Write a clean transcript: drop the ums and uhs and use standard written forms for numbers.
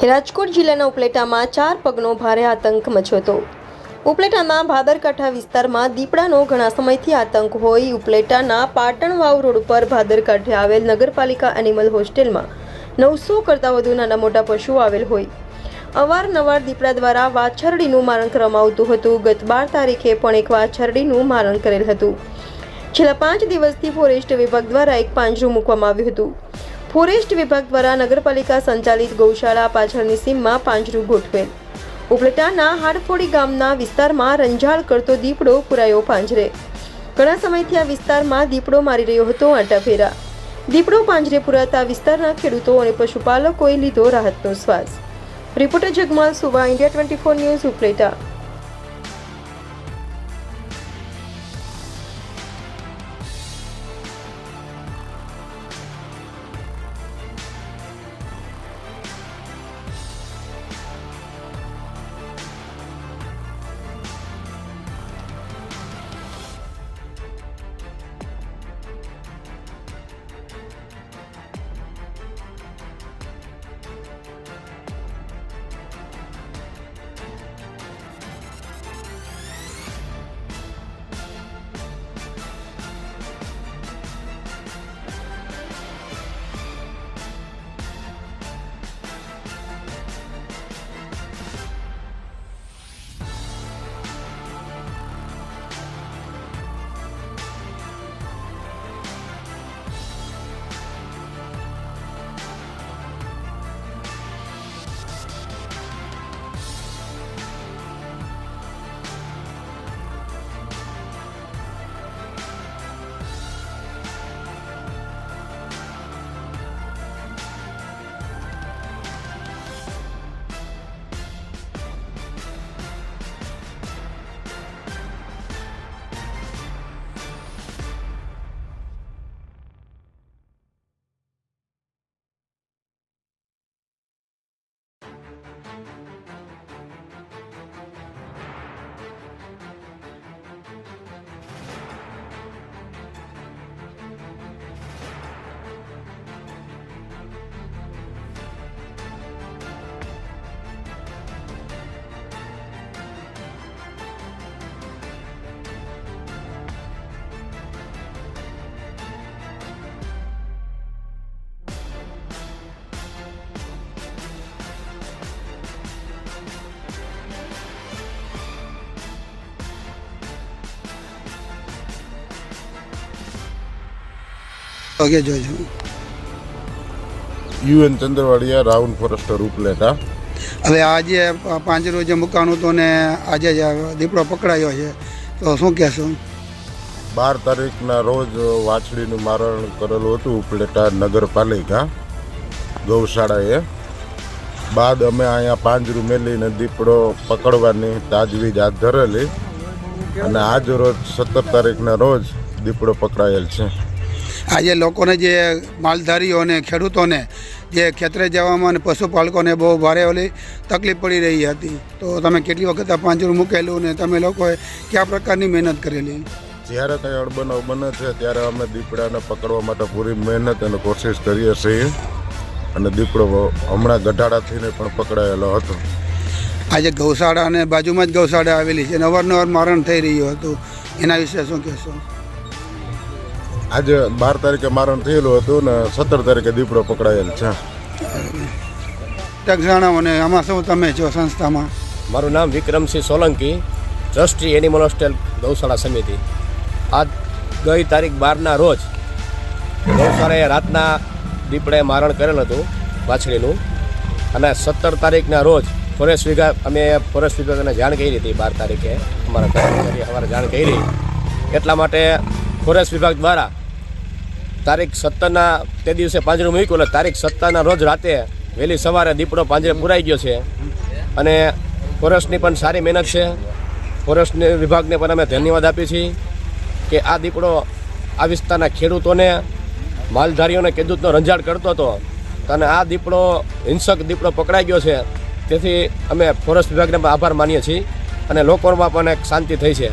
રાજકોટ જિલ્લાના ઉપલેટામાં 4 પગનો ભારે આતંક મચ્યો હતો। ઉપલેટાના ભાદરકાંઠા વિસ્તારમાં દીપડાનો ઘણા સમયથી આતંક હોય। ઉપલેટાના પાટણ વાવ રોડ પર ભાદરકાંઠે આવેલ નગરપાલિકા એનિમલ હોસ્ટેલમાં 900 કરતાં વધુ નાના મોટા પશુઓ આવેલ હોય। અવારનવાર દીપડા દ્વારા વાછરડીનું મારણ કરવામાં આવતું હતું। ગત 12 તારીખે પણ એક વાછરડીનું મારણ કરેલ હતું। છેલ્લા 5 દિવસથી ફોરેસ્ટ વિભાગ દ્વારા એક પાંજરું મૂકવામાં આવ્યું હતું। ફોરેસ્ટ વિભાગ દ્વારા નગરપાલિકા સંચાલિત ગૌશાળા પાછળની સીમમાં પાંજરું ગોઠવેલ। ઉપલેટાના હાડફોડી ગામના વિસ્તારમાં રંજાળ કરતો દીપડો પુરાયો પાંજરે। ઘણા સમયથી આ વિસ્તારમાં દીપડો મારી રહ્યો હતો આંટાફેરા। દીપડો પાંજરે પુરાતા વિસ્તારના ખેડૂતો અને પશુપાલકોએ લીધો રાહતનો શ્વાસ। રિપોર્ટર જગમાલ સુવા, ઇન્ડિયા 24 ન્યૂઝ, ઉપલેટા। ઓકે જોજો UN Chandravadiya, round forester, Upleta. હવે આજે પાંજરું જે મૂકવાનું હતું ને આજે જ દીપડો પકડાયો છે, તો શું કહેશો? 12 તારીખના રોજ વાછડીનું મારણ કરેલું હતું ઉપલેટા નગરપાલિકા ગૌશાળાએ। બાદ અમે અહીંયા પાંજરું મેલીને દીપડો પકડવાની તાજવીજ હાથ ધરેલી અને આજ રોજ 17 તારીખના રોજ દીપડો પકડાયેલ છે। આજે લોકોને જે માલધારીઓને ખેડૂતોને જે ખેતરે જવામાં અને પશુપાલકોને બહુ ભારે ઓલી તકલીફ પડી રહી હતી, તો તમે કેટલી વખત આ પાંજરું મૂકેલું ને તમે લોકોએ કયા પ્રકારની મહેનત કરેલી? જ્યારે કંઈ અણબનાવ બને છે ત્યારે અમે દીપડાને પકડવા માટે પૂરી મહેનત અને કોશિશ કરીએ છીએ અને દીપડો હમણાં ગઢાડાથીને પણ પકડાયેલો હતો। આજે ગૌશાળા અને બાજુમાં જ ગૌશાળા આવેલી છે અને અવારનવાર મારણ થઈ રહ્યું હતું, એના વિશે શું કહેશો? આજે 12 તારીખે મારણ થયેલું હતું ને 17 તારીખે દીપડો પકડાયેલ છે। જણાવો ને આમાં શું તમે છો સંસ્થામાં? મારું નામ Vikramsinh Solanki, trustee animal hostel ગૌશાળા સમિતિ। આજ ગઈ તારીખ 12ના રોજ ગૌશાળાએ રાતના દીપડાએ મારણ કરેલ હતું વાછડીનું અને 17 તારીખના રોજ ફોરેસ્ટ વિભાગને જાણ કરી હતી। 12 તારીખે અમારા કર્મચારીએ સવારે જાણ કરી, એટલા માટે ફોરેસ્ટ વિભાગ દ્વારા તારીખ 17ના તે દિવસે પાંજરું મૂક્યું એટલે તારીખ 17ના રોજ રાતે વહેલી સવારે દીપડો પાંજરે પુરાઈ ગયો છે અને ફોરેસ્ટની પણ સારી મહેનત છે। ફોરેસ્ટ વિભાગને પણ અમે ધન્યવાદ આપીએ છીએ કે આ દીપડો આ વિસ્તારના ખેડૂતોને, માલધારીઓને ખેડૂતનો રંજાડ કરતો હતો અને આ દીપડો હિંસક દીપડો પકડાઈ ગયો છે। તેથી અમે ફોરેસ્ટ વિભાગને આભાર માનીએ છીએ અને લોકોમાં પણ એક શાંતિ થઈ છે।